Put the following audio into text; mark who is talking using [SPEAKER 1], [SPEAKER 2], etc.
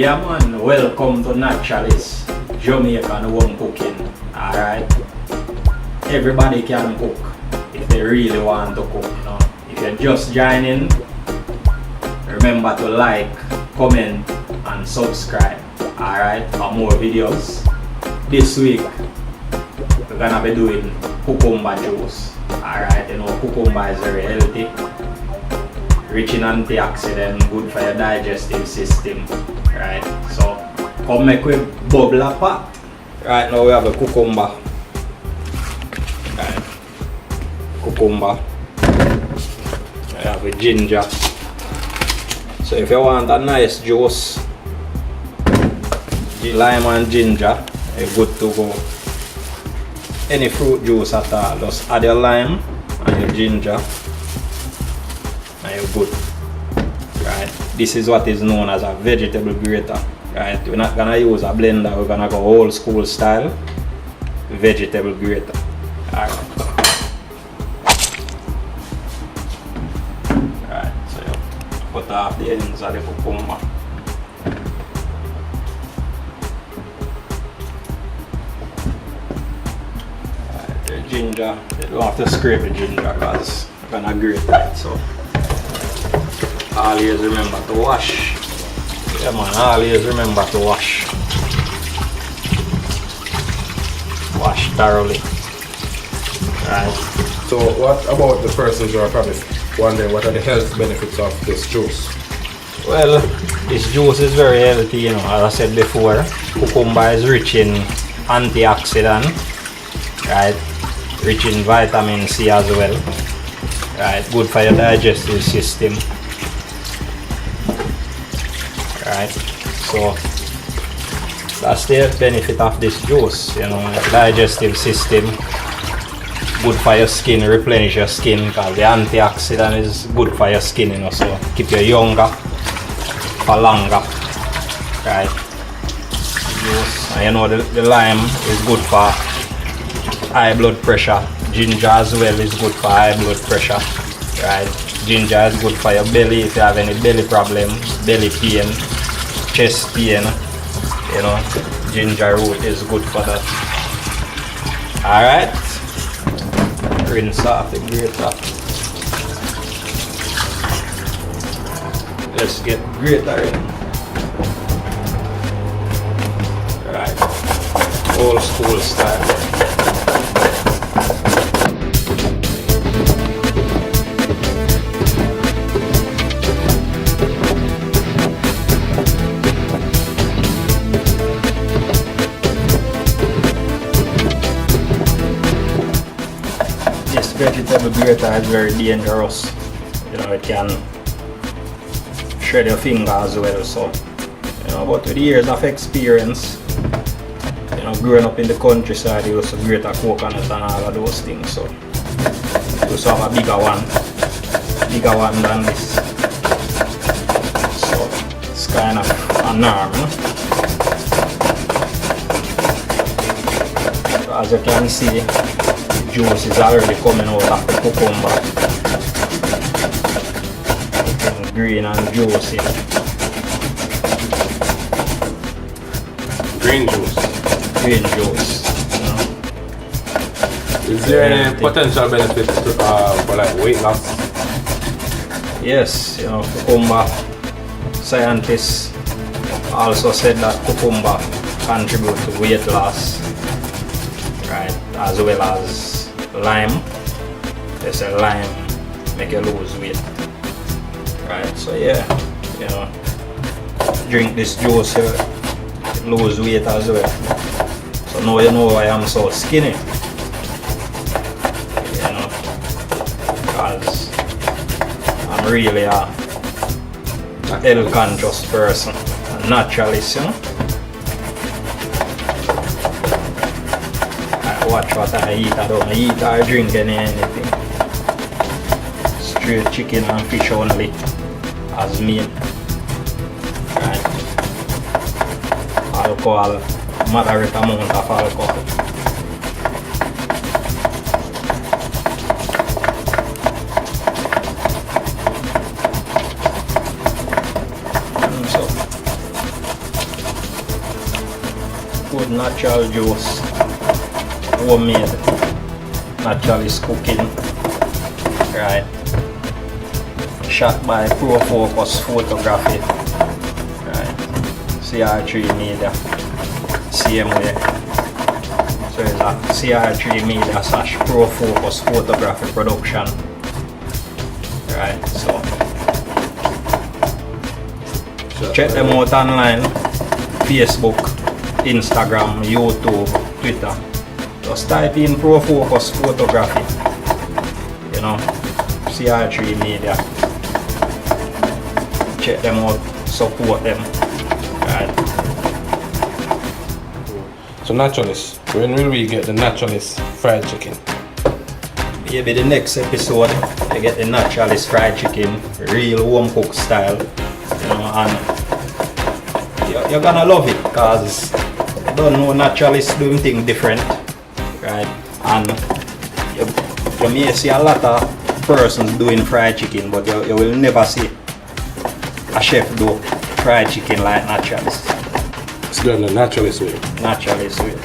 [SPEAKER 1] Yeah man, welcome to Naturaliss Jamaican Home Cooking. Alright, everybody can cook if they really want to cook. You know? If you're just joining, remember to like, comment and subscribe. Alright, for more videos. This week we're gonna be doing cucumber juice. Alright, you know cucumber is very healthy, rich in antioxidant, good for your digestive system. Right, so come make we bubble a pot. Right now we have a cucumber. Right, cucumber. We have a ginger. So if you want a nice juice, lime and ginger, you're good to go. Any fruit juice at all, just add your lime and your ginger and you're good. Right, this is what is known as a vegetable grater. Right, we're not gonna use a blender, we're gonna go old school style vegetable grater. Alright. Right, so you put off the ends of the cucumber. Right, the ginger, you don't have to scrape the ginger because we're gonna grate it. So always remember to wash. Yeah man, always remember to wash. Wash thoroughly. Right.
[SPEAKER 2] So what about the persons who are probably wondering what are the health benefits of this juice?
[SPEAKER 1] Well, this juice is very healthy, you know, as I said before. Cucumber is rich in antioxidant, right? Rich in vitamin C as well. Right, good for your digestive system. Right, so that's the benefit of this juice, you know, digestive system, good for your skin, replenish your skin because the antioxidant is good for your skin, you know, so keep you younger for longer. Right, juice, and you know the lime is good for high blood pressure, ginger as well is good for high blood pressure. Right, ginger is good for your belly if you have any belly problem, belly pain, chest pain, you know, ginger root is good for that. Alright, rinse off the grater. Let's get grater in. Right, old school style. Vegetable grater is very dangerous. You know, it can shred your finger as well. So, you know, but with years of experience, you know, growing up in the countryside, you used to grate a coconut and all of those things. So, you used to have a bigger one than this. So, it's kind of a norm. So, as you can see, juice is already coming out of the cucumber. It's green and juicy.
[SPEAKER 2] Green juice.
[SPEAKER 1] Green juice. You know.
[SPEAKER 2] Is there any potential benefits for like weight loss?
[SPEAKER 1] Yes, you know, cucumber scientists also said that cucumber contribute to weight loss, right, as well as lime. They say lime make you lose weight, right? So yeah, you know, drink this juice, you lose weight as well. So now you know why I'm so skinny, you know, because I'm really a health conscious person, a naturalist, you know. Watch what I eat. I don't eat or drink anything. Straight chicken and fish only as meat. Right. Alcohol, moderate amount of alcohol. natural juice, homemade, Naturaliss cooking, right? Shot by Profocus Photography, right? CR3 media, same way. So it's a CR3 media / Profocus Photography production, right? So check them out online, Facebook, Instagram, YouTube, Twitter. Just type in Profocus Photography, you know, CR3 media. Check them out, support them, right?
[SPEAKER 2] So Naturaliss, when will we get the Naturaliss fried chicken?
[SPEAKER 1] Maybe the next episode you get the Naturaliss fried chicken, real home cook style, you know, and you're gonna love it because you don't know Naturaliss doing things different, right? And you may see a lot of persons doing fried chicken, but you will never see a chef do fried chicken like Naturaliss.
[SPEAKER 2] It's done the Naturaliss way.
[SPEAKER 1] Naturaliss way.